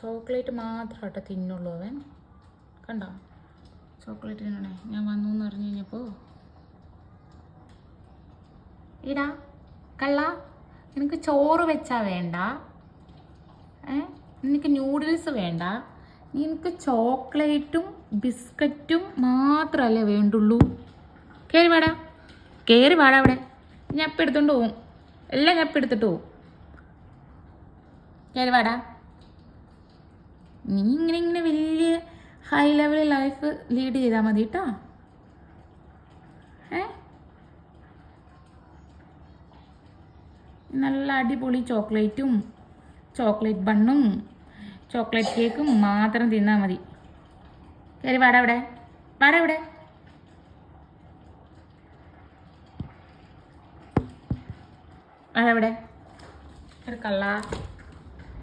Chocolate മാത്രമാട്ടോ തിന്നുള്ളൂ അവൻ. കണ്ടോ chocolate തിന്നണേ. ഞാൻ വന്നു എന്ന് പറഞ്ഞു കഴിഞ്ഞപ്പോൾ ഇടാ കള്ള, നിനക്ക് ചോറ് വെച്ചാ വേണ്ട, നിനക്ക് ന്യൂഡിൽസ് വേണ്ട, നിനക്ക് ചോക്ലേറ്റും ബിസ്ക്കറ്റും മാത്രമല്ലേ വേണ്ടുള്ളൂ. കയറി വാടാ, കയറി വാടാ. അവിടെ ഞാൻ ഇപ്പം എടുത്തോണ്ട് പോവും, എല്ലാം ഞാൻ ഇപ്പം എടുത്തിട്ട് പോവും. കയറി വാടാ. നീ ഇങ്ങനെ വലിയ ഹൈ ലെവൽ ലൈഫ് ലീഡ് ചെയ്താൽ മതി കേട്ടോ. നല്ല അടിപൊളി ചോക്ലേറ്റും ചോക്ലേറ്റ് ബണ്ണും ചോക്ലേറ്റ് കേക്കും മാത്രം തിന്നാൽ മതി. കയറി വാടാ അവിടെ, വാടാ അവിടെ. വാടാ അവിടെ കള്ള.